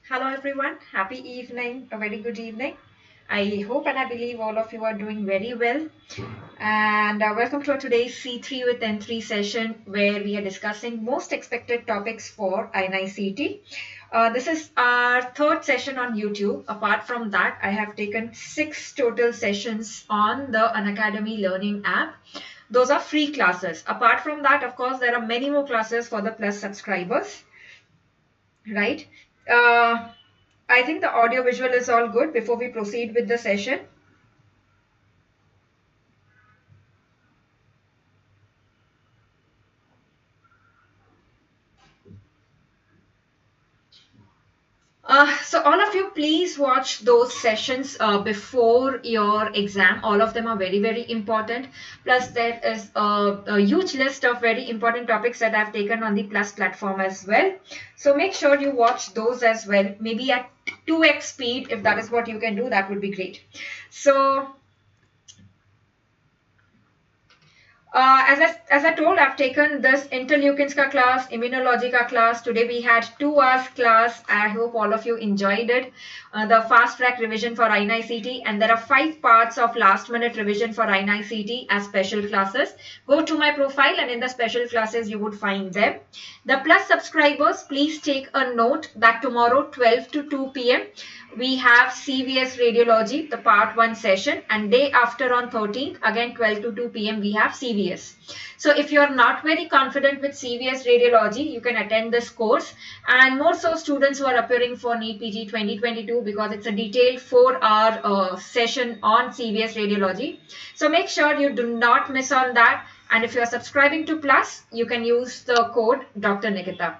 Hello everyone, happy evening, a very good evening. I hope and I believe all of you are doing very well. And welcome to today's C3 with N3 session where we are discussing most expected topics for INI-CET. This is our third session on YouTube. Apart from that, I have taken 6 total sessions on the Unacademy Learning app. Those are free classes. Apart from that, of course, there are many more classes for the Plus subscribers, right? I think the audio visual is all good before we proceed with the session. So all of you, please watch those sessions before your exam. All of them are very, very important. Plus, there is a huge list of very important topics that I've taken on the Plus platform as well. So make sure you watch those as well. Maybe at 2x speed, if that is what you can do, that would be great. So as I told, I've taken this interleukins ka class, immunology ka class. Today we had 2 hours class. I hope all of you enjoyed it. The fast track revision for INI-CET, and there are 5 parts of last minute revision for INI-CET as special classes. Go to my profile and in the special classes you would find them. The Plus subscribers, please take a note that tomorrow 12 to 2 p.m. we have CVS Radiology, the part 1 session, and day after on 13th, again 12 to 2 p.m. we have CVS. So if you are not very confident with CVS Radiology, you can attend this course, and more so students who are appearing for NEET PG 2022, because it's a detailed 4-hour session on CVS Radiology. So make sure you do not miss on that, and if you are subscribing to Plus, you can use the code Dr. Nikita.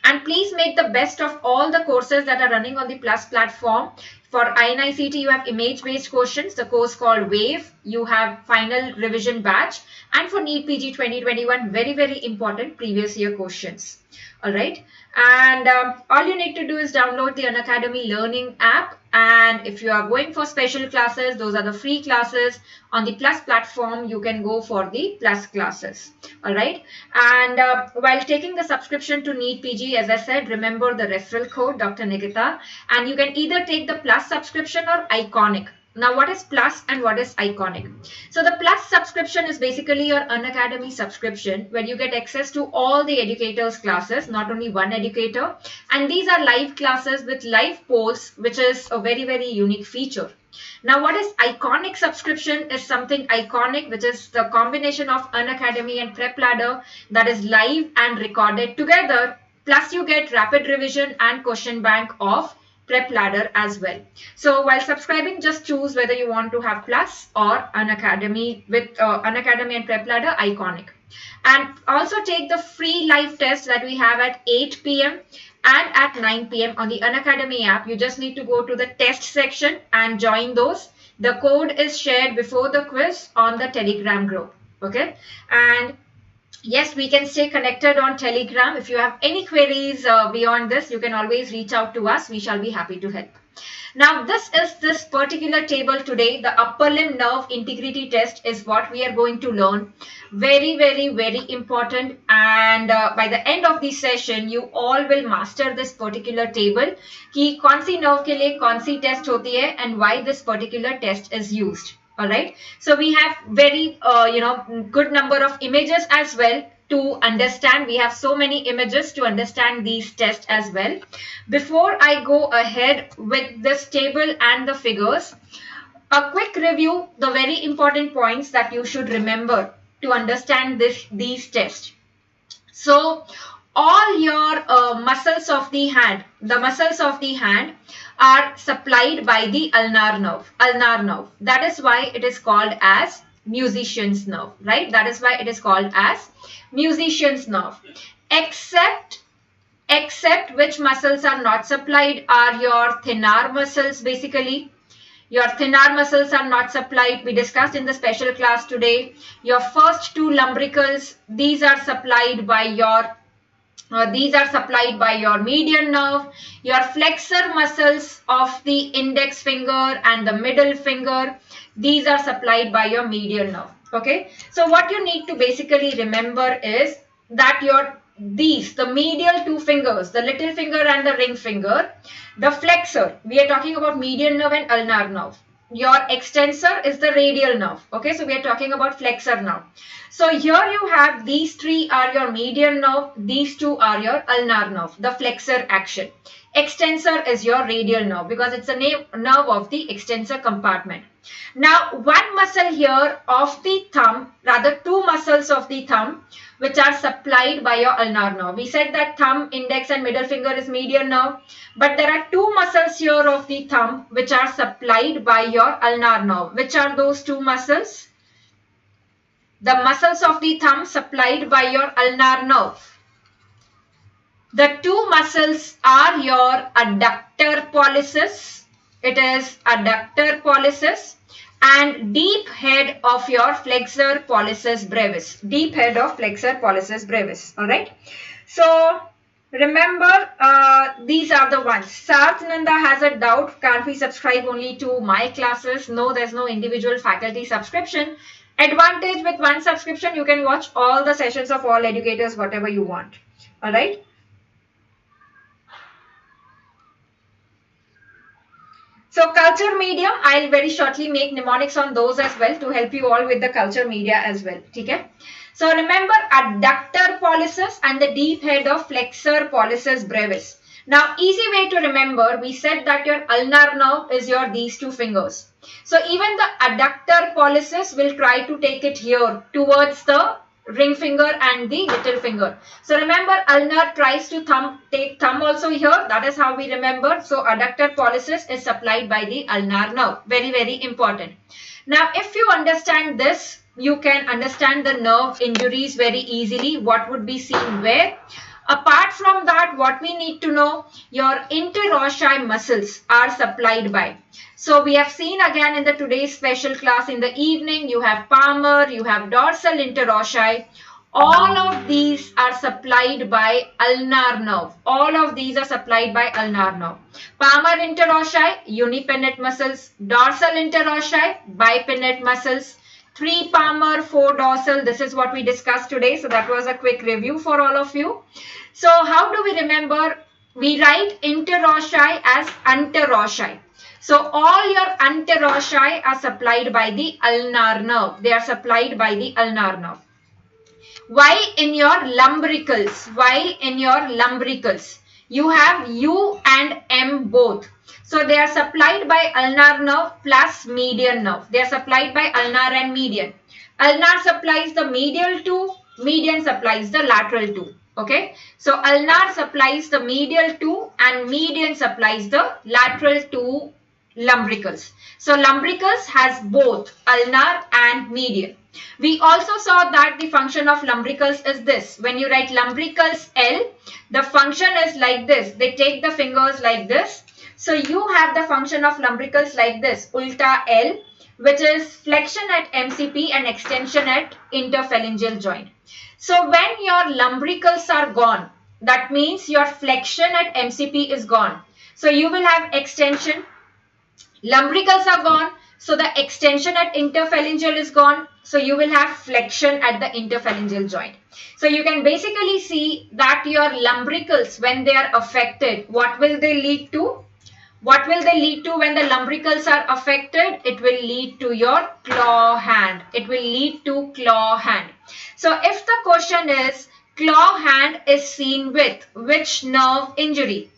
And please make the best of all the courses that are running on the Plus platform. For INI-CET, you have image-based questions, the course called WAVE. You have final revision batch. And for NEET PG 2021, very, very important previous year questions. All right. And all you need to do is download the Unacademy Learning app. And if you are going for special classes, those are the free classes. On the Plus platform, you can go for the Plus classes. All right. And while taking the subscription to NEET PG, as I said, remember the referral code Dr. Nikita. And you can either take the Plus subscription or Iconic. Now, what is Plus and what is Iconic? So the Plus subscription is basically your Unacademy subscription, where you get access to all the educators' classes, not only one educator. And these are live classes with live polls, which is a very, very unique feature. Now, what is Iconic subscription is something iconic, which is the combination of Unacademy and Prep Ladder that is live and recorded together. Plus, you get rapid revision and question bank of Prep Ladder as well. So while subscribing, just choose whether you want to have Plus or Unacademy with Unacademy and Prep Ladder Iconic. And also take the free live test that we have at 8 p.m. and at 9 p.m. on the Unacademy app. You just need to go to the test section and join those. The code is shared before the quiz on the Telegram group. Okay. And yes, we can stay connected on Telegram. If you have any queries beyond this, you can always reach out to us. We shall be happy to help. Now, this particular table today, the upper limb nerve integrity test is what we are going to learn. Very, very, very important. And by the end of the session, you all will master this particular table. कि कौन सी nerve के लिए कौन सी test होती है and why this particular test is used. All right. So we have very, good number of images as well to understand. We have so many images to understand these tests as well. Before I go ahead with this table and the figures, a quick review, the very important points that you should remember to understand these tests. So all your muscles of the hand, are supplied by the ulnar nerve. That is why it is called as musician's nerve, right? That is why it is called as musician's nerve. Except which muscles are not supplied are your thenar muscles basically. Your thenar muscles are not supplied. We discussed in the special class today. Your first 2 lumbricals, these are supplied by your median nerve. Your flexor muscles of the index finger and the middle finger, these are supplied by your median nerve. Okay. So what you need to basically remember is that your the medial two fingers, the little finger and the ring finger, the flexor, we are talking about median nerve and ulnar nerve. Your extensor is the radial nerve. Okay, so we are talking about flexor now. So here you have these three are your median nerve, these two are your ulnar nerve, the flexor action. Extensor is your radial nerve because it's a nerve of the extensor compartment. Now, one muscle here of the thumb, rather two muscles of the thumb, which are supplied by your ulnar nerve. We said that thumb, index and middle finger is median nerve, but there are two muscles here of the thumb which are supplied by your ulnar nerve. Which are those two muscles? The muscles of the thumb supplied by your ulnar nerve. The two muscles are your adductor pollicis. It is adductor pollicis and deep head of your flexor pollicis brevis. Deep head of flexor pollicis brevis. Alright. So remember these are the ones. Sarth Nanda has a doubt. Can't we subscribe only to my classes? No, there's no individual faculty subscription. Advantage with one subscription, you can watch all the sessions of all educators, whatever you want. Alright. So culture medium, I'll very shortly make mnemonics on those as well to help you all with the culture media as well. Okay? So remember adductor pollicis and the deep head of flexor pollicis brevis. Now easy way to remember, we said that your ulnar nerve is your these two fingers. So even the adductor pollicis will try to take it here towards the ring finger and the little finger. So remember ulnar tries to take thumb also here. That is how we remember. So adductor pollicis is supplied by the ulnar nerve. Very, very important. Now if you understand this, you can understand the nerve injuries very easily. What would be seen where? Apart from that, what we need to know, your interrosci muscles are supplied by. So we have seen again in the today's special class in the evening, you have Palmar, you have dorsal interrosci. All of these are supplied by ulnar nerve. All of these are supplied by ulnar nerve. Palmar interrosci, unipinnate muscles. Dorsal interrosci, bipinnate muscles. 3 Palmar, 4 dorsal. This is what we discussed today. So that was a quick review for all of you. So how do we remember? We write interrosci as anterosci. So all your anterosci are supplied by the ulnar nerve. They are supplied by the ulnar nerve. While in your lumbricals, you have U and M both. So they are supplied by ulnar nerve plus median nerve. They are supplied by ulnar and median. Ulnar supplies the medial two, median supplies the lateral two. Okay. So ulnar supplies the medial two and median supplies the lateral two lumbricals. So lumbricals has both ulnar and median. We also saw that the function of lumbricals is this. When you write lumbricals L, the function is like this. They take the fingers like this. So you have the function of lumbricals like this, ulta L, which is flexion at MCP and extension at interphalangeal joint. So when your lumbricals are gone, that means your flexion at MCP is gone. So you will have extension. Lumbricals are gone. So the extension at interphalangeal is gone. So you will have flexion at the interphalangeal joint. So you can basically see that your lumbricals, when they are affected, what will they lead to? What will they lead to when the lumbricals are affected? It will lead to your claw hand. It will lead to claw hand. So if the question is claw hand is seen with which nerve injury?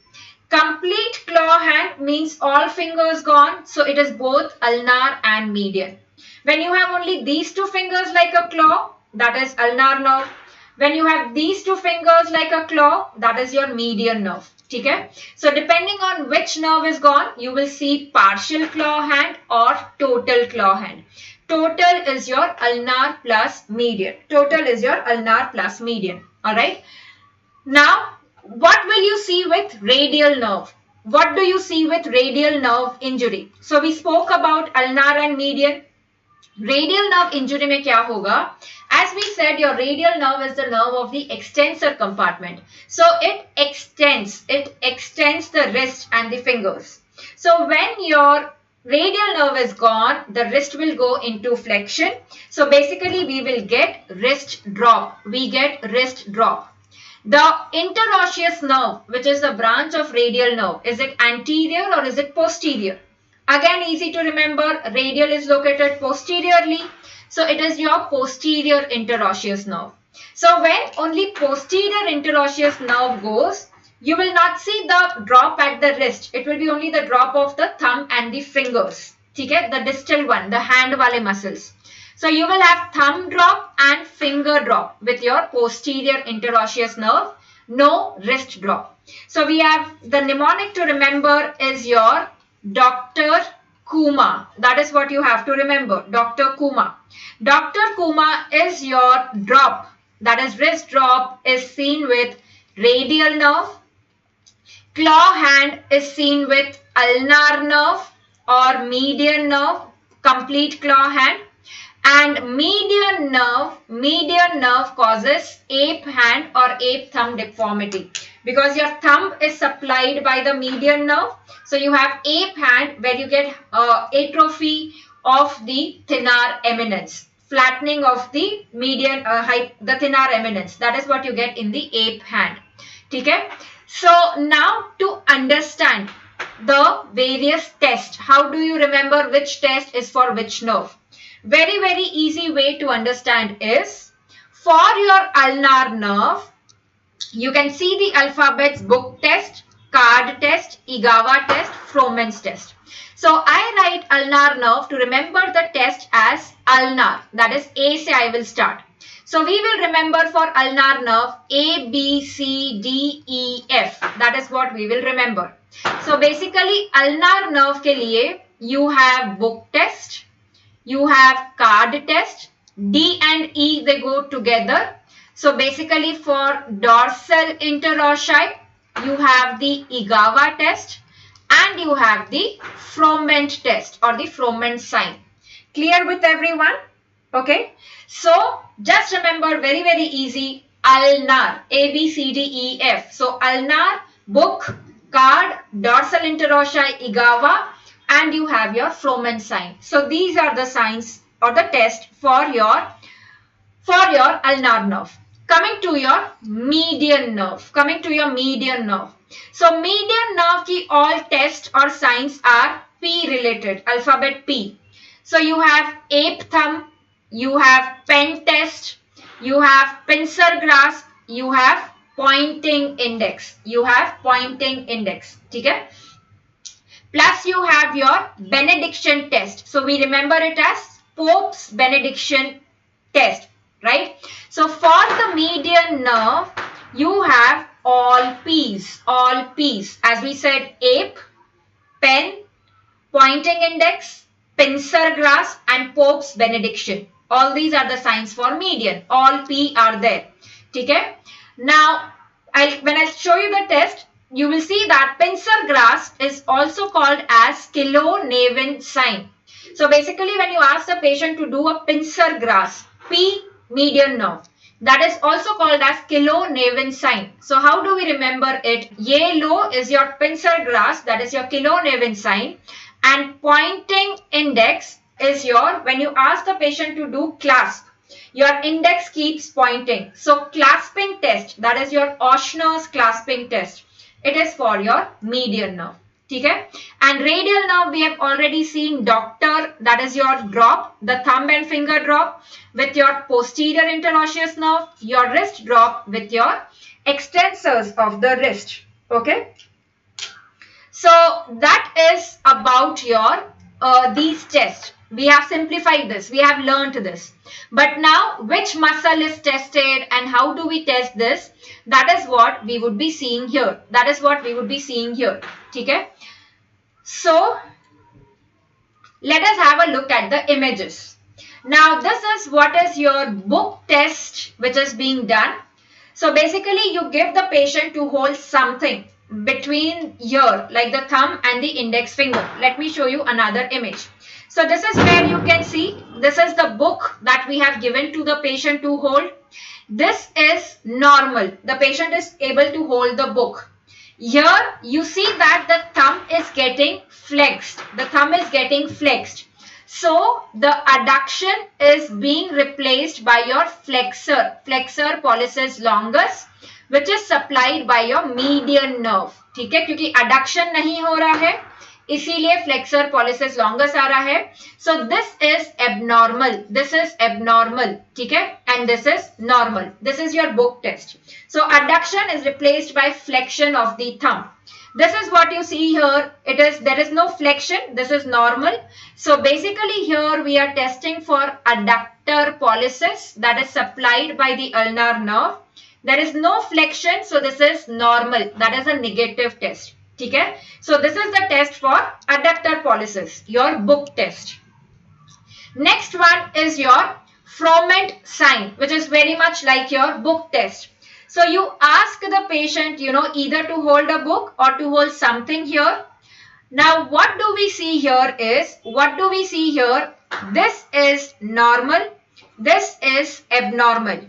Complete claw hand means all fingers gone. So it is both ulnar and median. When you have only these two fingers like a claw, that is ulnar nerve. When you have these two fingers like a claw, that is your median nerve. Okay? So depending on which nerve is gone, you will see partial claw hand or total claw hand. Total is your ulnar plus median. Total is your ulnar plus median. Alright. Now, what will you see with radial nerve? What do you see with radial nerve injury? So we spoke about ulnar and median. Radial nerve injury में क्या होगा? As we said, your radial nerve is the nerve of the extensor compartment. So it extends the wrist and the fingers. So when your radial nerve is gone, the wrist will go into flexion. So basically we will get wrist drop. We get wrist drop. The interosseous nerve, which is a branch of radial nerve, is it anterior or is it posterior? Again, easy to remember, radial is located posteriorly. So it is your posterior interosseous nerve. So when only posterior interosseous nerve goes, you will not see the drop at the wrist. It will be only the drop of the thumb and the fingers. Okay? The distal one, the hand wale muscles. So you will have thumb drop and finger drop with your posterior interosseous nerve. No wrist drop. So we have the mnemonic to remember is your Dr. Kuma. That is what you have to remember. Dr. Kuma. Dr. Kuma is your drop. That is wrist drop is seen with radial nerve. Claw hand is seen with ulnar nerve or median nerve, complete claw hand. And median nerve causes ape hand or ape thumb deformity. Because your thumb is supplied by the median nerve. So you have ape hand where you get atrophy of the thenar eminence. Flattening of the median the thenar eminence. That is what you get in the ape hand. Okay? So now to understand the various tests. How do you remember which test is for which nerve? Very, very easy way to understand is for your ulnar nerve, you can see the alphabets book test, card test, Igawa test, Fromen's test. So I write ulnar nerve to remember the test as ulnar. That is A se I will start. So we will remember for ulnar nerve A, B, C, D, E, F. That is what we will remember. So basically ulnar nerve ke liye you have book test, you have card test, D and E they go together. So basically for dorsal interossei, you have the Igawa test and you have the Froment test or the Froment sign. Clear with everyone? Okay. So just remember very, very easy ulnar A, B, C, D, E, F. So ulnar, book, card, dorsal interossei, Igawa, and you have your Froment sign. So these are the signs or the test for your ulnar nerve. Coming to your median nerve. So median nerve ki all tests or signs are P related, alphabet P. So you have ape thumb, you have pen test, you have pincer grasp, you have pointing index. Okay? Plus you have your benediction test. So we remember it as Pope's benediction test, right? So for the median nerve, you have all P's. As we said, ape, pen, pointing index, pincer grasp and Pope's benediction. All these are the signs for median. All P are there. Okay? Now, when I show you the test, you will see that pincer grasp is also called as Kilo-Nevin sign. So basically when you ask the patient to do a pincer grasp, P median nerve, that is also called as Kilo-Nevin sign. So how do we remember it? Yellow is your pincer grasp, that is your Kilo-Nevin sign, and pointing index is your, when you ask the patient to do clasp, your index keeps pointing. So clasping test, that is your Oshner's clasping test. It is for your median nerve. Okay? And radial nerve we have already seen doctor, that is your drop, the thumb and finger drop with your posterior interosseous nerve, your wrist drop with your extensors of the wrist. Okay? So that is about your these tests. We have simplified this. We have learned this. But now which muscle is tested and how do we test this? That is what we would be seeing here. Okay? So let us have a look at the images. Now this is what is your book test which is being done. So basically you give the patient to hold something between here like the thumb and the index finger. Let me show you another image. So this is where you can see, this is the book that we have given to the patient to hold. This is normal. The patient is able to hold the book. Here you see that the thumb is getting flexed. So the adduction is being replaced by your flexor pollicis longus which is supplied by your median nerve. ठीक है, क्योंकि adduction नहीं हो रहा है इसीलिए flexor pollicis longus आ रहा है. So this is abnormal. This is abnormal. ठीक है, and this is normal. This is your book test. So adduction is replaced by flexion of the thumb. This is what you see here. There is no flexion. This is normal. So basically here we are testing for adductor pollicis that is supplied by the ulnar nerve. There is no flexion, so this is normal. That is a negative test. Okay? So this is the test for adductor pollicis, your book test. Next one is your Froment sign, which is very much like your book test. So you ask the patient, either to hold a book or to hold something here. Now what do we see here is, this is normal, this is abnormal.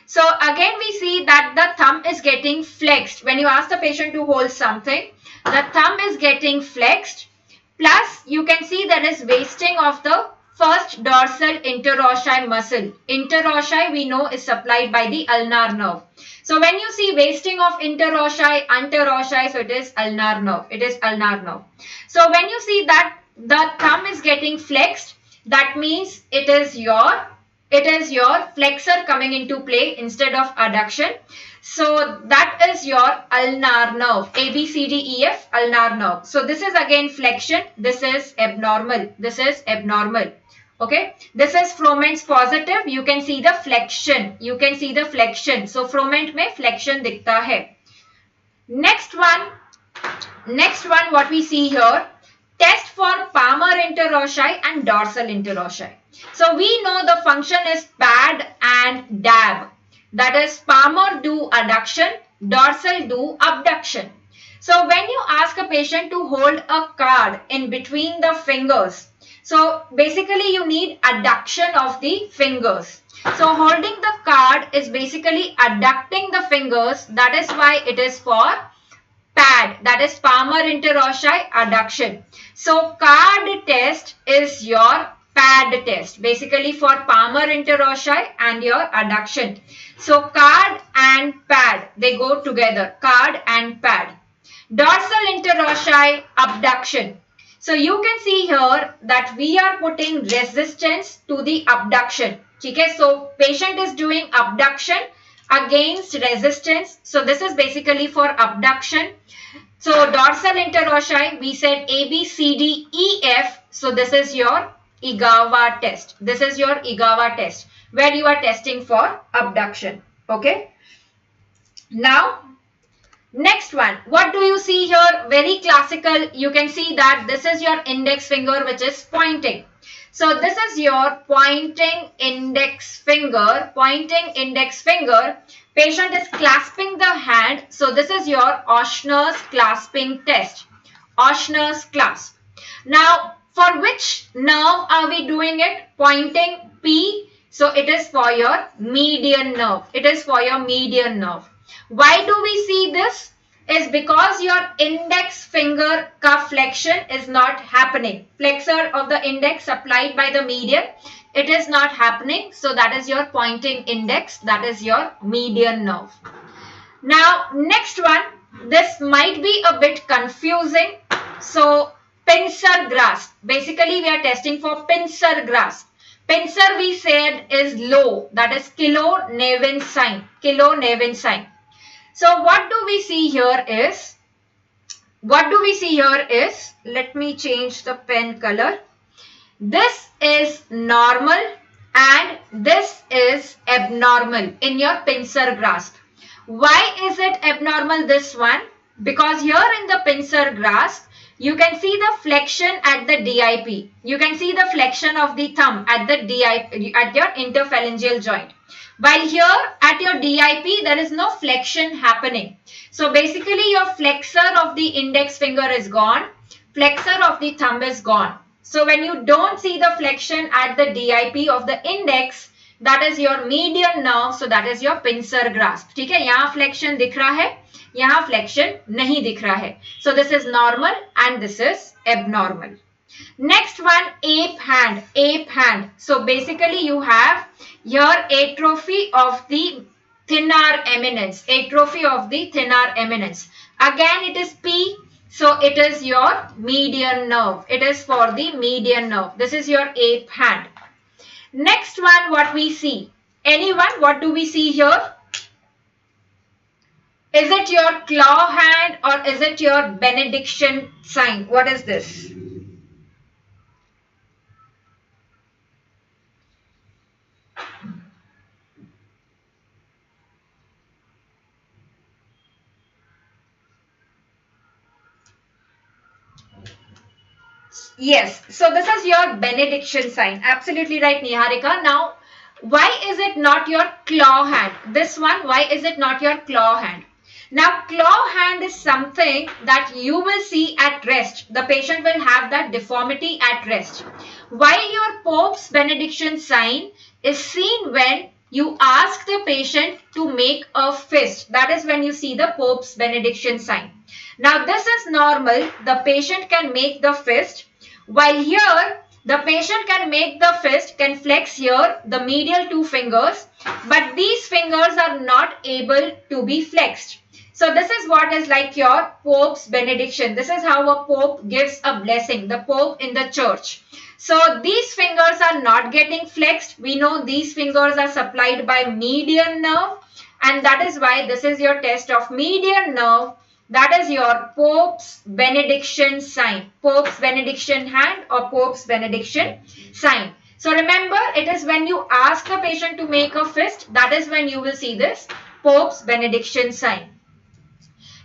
So again we see that the thumb is getting flexed. When you ask the patient to hold something, the thumb is getting flexed. Plus you can see there is wasting of the first dorsal interrosci muscle. Interrosci we know is supplied by the ulnar nerve. So when you see wasting of interrosci, anterosci, so it is ulnar nerve. It is ulnar nerve. So when you see that the thumb is getting flexed, that means it is your flexor coming into play instead of adduction. So that is your ulnar nerve. A, B, C, D, E, F, ulnar nerve. So this is again flexion. This is abnormal. This is abnormal. Okay. This is Froment's positive. You can see the flexion. So Froment में flexion दिखता है. Next one, what we see here, test for Palmar interrosci and dorsal interrosci. So we know the function is pad and dab. That is Palmar do adduction, dorsal do abduction. So when you ask a patient to hold a card in between the fingers, so basically you need adduction of the fingers. So holding the card is basically adducting the fingers. That is why it is for pad. That is Palmar interrosci adduction. So card test is your pad test. Basically for Palmar interrosci and your adduction. So card and pad, they go together. Card and pad. Dorsal interrosci abduction. So you can see here that we are putting resistance to the abduction. Okay, so patient is doing abduction against resistance. So this is basically for abduction. So dorsal interrosci, we said A, B, C, D, E, F. So this is your Igawa test. This is your Igawa test where you are testing for abduction. Okay. Now, next one, what do you see here? Very classical. You can see that this is your index finger which is pointing. So this is your pointing index finger. Patient is clasping the hand. So this is your Ochsner's clasping test. Ochsner's clasp. Now, for which nerve are we doing it? Pointing P. So it is for your median nerve. Why do we see this? Is because your index finger ka flexion is not happening. Flexor of the index supplied by the median, it is not happening. So that is your pointing index. That is your median nerve. Now next one, this might be a bit confusing. So pincer grasp. Basically we are testing for pincer grasp. Pincer we said is low. That is Kilo-Nevin sign. So what do we see here is, let me change the pen color. This is normal and this is abnormal in your pincer grasp. Why is it abnormal, this one? Because here in the pincer grasp, you can see the flexion at the DIP. You can see the flexion of the thumb at the DIP, at your interphalangeal joint. While here at your DIP, there is no flexion happening. So basically your flexor of the index finger is gone. Flexor of the thumb is gone. So when you don't see the flexion at the DIP of the index, that is your median nerve. So that is your pincer grasp. ठीक है, यहाँ flexion दिख रहा है, यहाँ flexion नहीं दिख रहा है. So this is normal and this is abnormal. Next one, ape hand. So basically you have here atrophy of the thenar eminence, atrophy of the thenar eminence. Again it is P, so it is your median nerve. It is for the median nerve. This is your ape hand. Next one, what we see? Anyone, what do we see here? Is it your claw hand or is it your benediction sign? What is this? Yes, so this is your benediction sign. Absolutely right, Niharika. Now, why is it not your claw hand? This one, why is it not your claw hand? Now, claw hand is something that you will see at rest. The patient will have that deformity at rest. While your Pope's benediction sign is seen when you ask the patient to make a fist. That is when you see the Pope's benediction sign. Now, this is normal. The patient can make the fist. While here, the patient can make the fist, can flex here the medial two fingers, but these fingers are not able to be flexed. So this is what is like your Pope's benediction. This is how a Pope gives a blessing, the Pope in the church. So these fingers are not getting flexed. We know these fingers are supplied by median nerve, and that is why this is your test of median nerve. That is your Pope's benediction sign, Pope's benediction hand or Pope's benediction sign. So remember, it is when you ask the patient to make a fist, that is when you will see this Pope's benediction sign.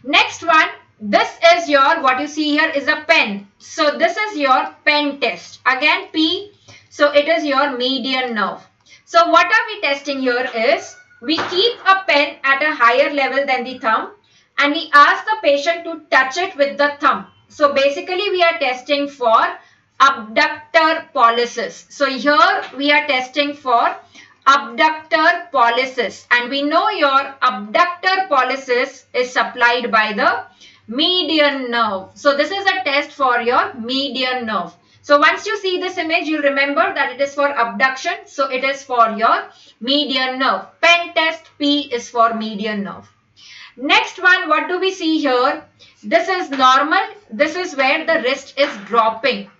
Next one, this is your, what you see here is a pen. So this is your pen test. Again P, so it is your median nerve. So what are we testing here is, we keep a pen at a higher level than the thumb and we ask the patient to touch it with the thumb. So basically we are testing for abductor pollicis. So here we are testing for abductor pollicis, and we know your abductor pollicis is supplied by the median nerve. So this is a test for your median nerve. So once you see this image, you'll remember that it is for abduction. So it is for your median nerve. Pen test P is for median nerve. Next one, what do we see here? This is normal. This is where the wrist is dropping.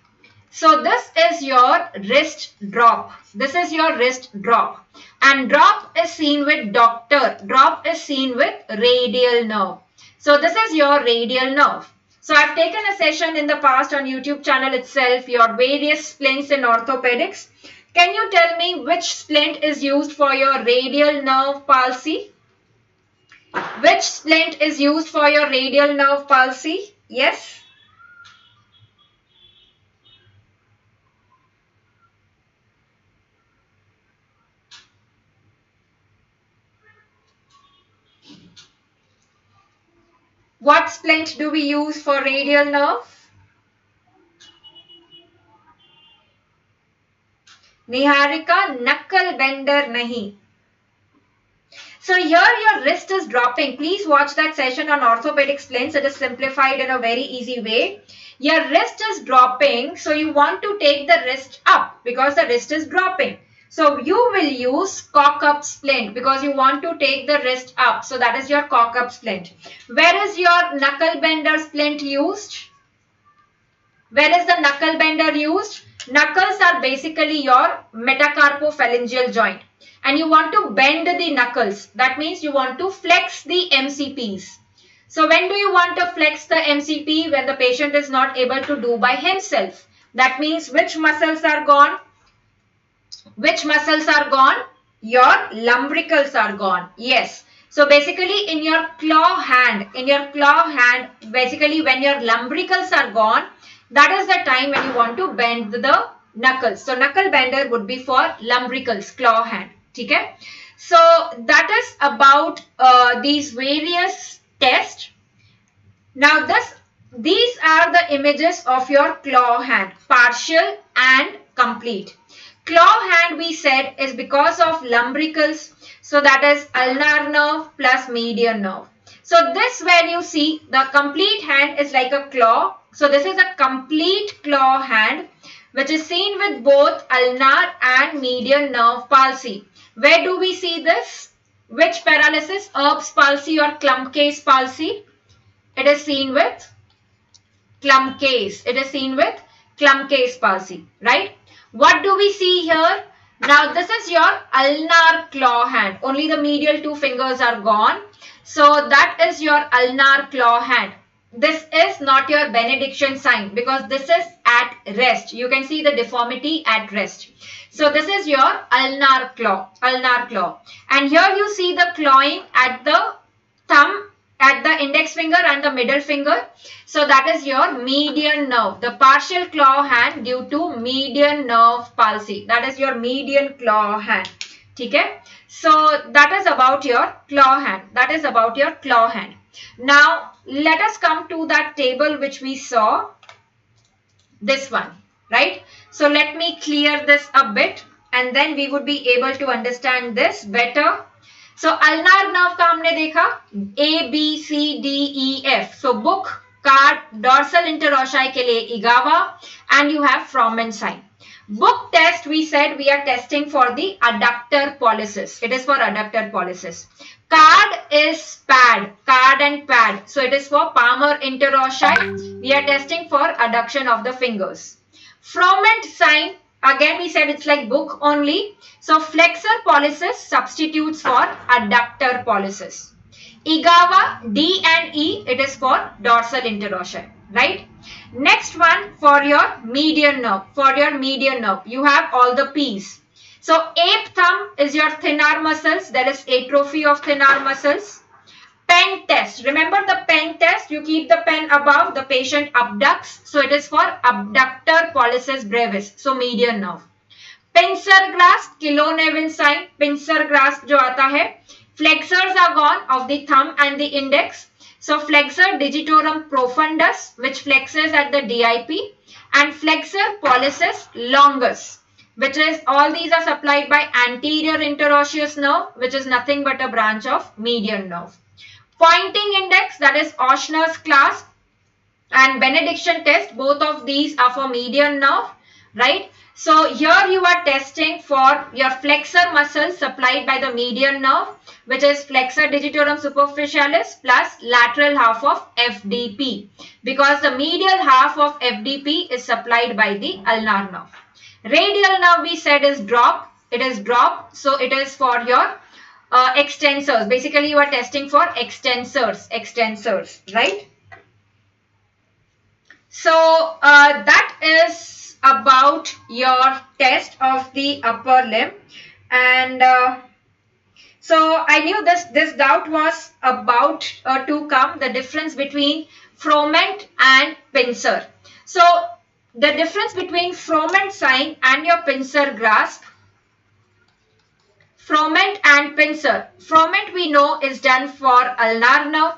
So this is your wrist drop. This is your wrist drop. And drop is seen with doctor. Drop is seen with radial nerve. So this is your radial nerve. So I've taken a session in the past on YouTube channel itself, your various splints in orthopedics. Can you tell me which splint is used for your radial nerve palsy? Which splint is used for your radial nerve palsy? Yes? What splint do we use for radial nerve? Niharika, knuckle bender nahi. So here your wrist is dropping. Please watch that session on orthopedic splints. It is simplified in a very easy way. Your wrist is dropping. So you want to take the wrist up because the wrist is dropping. So you will use cock-up splint because you want to take the wrist up. So that is your cock-up splint. Where is your knuckle bender splint used? Where is the knuckle bender used? Knuckles are basically your metacarpophalangeal joint. And you want to bend the knuckles. That means you want to flex the MCPs. So when do you want to flex the MCP? When the patient is not able to do by himself. That means which muscles are gone? Which muscles are gone? Your lumbricals are gone. Yes. So basically in your claw hand, basically when your lumbricals are gone, that is the time when you want to bend the knuckles. So knuckle bender would be for lumbricals, claw hand. Okay? So that is about these various tests. Now these are the images of your claw hand, partial and complete. Claw hand we said is because of lumbricals. So that is ulnar nerve plus median nerve. So this where you see the complete hand is like a claw. So this is a complete claw hand which is seen with both ulnar and median nerve palsy. Where do we see this? Which paralysis? Erb's palsy or Klumpke's palsy? It is seen with Klumpke's. It is seen with Klumpke's palsy, right? What do we see here? Now this is your ulnar claw hand. Only the medial two fingers are gone. So that is your ulnar claw hand. This is not your benediction sign because this is at rest. You can see the deformity at rest. So this is your ulnar claw, And here you see the clawing at the thumb, at the index finger and the middle finger. So that is your median nerve, the partial claw hand due to median nerve palsy. That is your median claw hand. Okay? So that is about your claw hand. Now let us come to that table which we saw, this one, right? So let me clear this a bit and then we would be able to understand this better. So ulnar nerve का हमने देखा A, B, C, D, E, F. So book, card, dorsal interrosci के लिए IGAVA and you have Froment sign. Book test, we said we are testing for the adductor pollicis. It is for adductor pollicis. Card is pad, card and pad. So it is for Palmar interrosci. We are testing for adduction of the fingers. Froment sign, again we said it's like book only. So flexor pollicis substitutes for adductor pollicis. IGAVA, D and E, it is for dorsal interrosci, right? Next one for your median nerve. You have all the P's. So ape thumb is your thin arm muscles. There is atrophy of thin arm muscles. Pen test. Remember the pen test. You keep the pen above. The patient abducts. So it is for abductor pollicis brevis. So median nerve. Pincer grasp. Kilonevin sign. Pincer grasp जो आता है. Flexors are gone of the thumb and the index. So flexor digitorum profundus, which flexes at the DIP, and flexor pollicis longus, which is, all these are supplied by anterior interosseous nerve, which is nothing but a branch of median nerve. Pointing index, that is Ochsner's clasp, and benediction test, both of these are for median nerve, right? So here you are testing for your flexor muscle supplied by the median nerve, which is flexor digitorum superficialis plus lateral half of FDP, because the medial half of FDP is supplied by the ulnar nerve. Radial nerve we said is drop. It is drop. So it is for your extensors. Basically you are testing for extensors, right? So that is about your test of the upper limb. And so I knew this doubt was about to come, the difference between Froment and pincer. So the difference between Froment sign and your pincer grasp. Froment and pincer. Froment we know is done for ulnar nerve.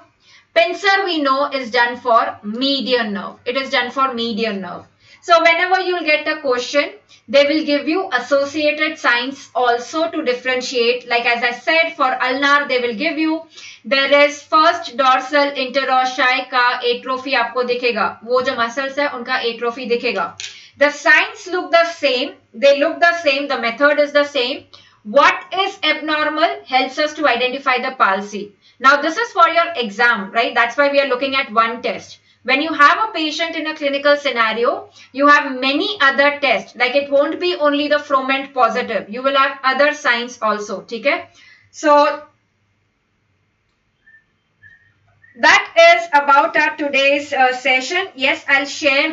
Pincer we know is done for median nerve. It is done for median nerve. So whenever you will get a question, they will give you associated signs also to differentiate. Like as I said, for ulnar they will give you, there is first dorsal interosseous का atrophy आपको दिखेगा. वो जो muscles है उनका atrophy दिखेगा. The signs look the same. They look the same. The method is the same. What is abnormal helps us to identify the palsy. Now this is for your exam, right? That's why we are looking at one test. When you have a patient in a clinical scenario, you have many other tests. Like it won't be only the Froment positive. You will have other signs also. Okay? So that is about our today's session. Yes, I'll share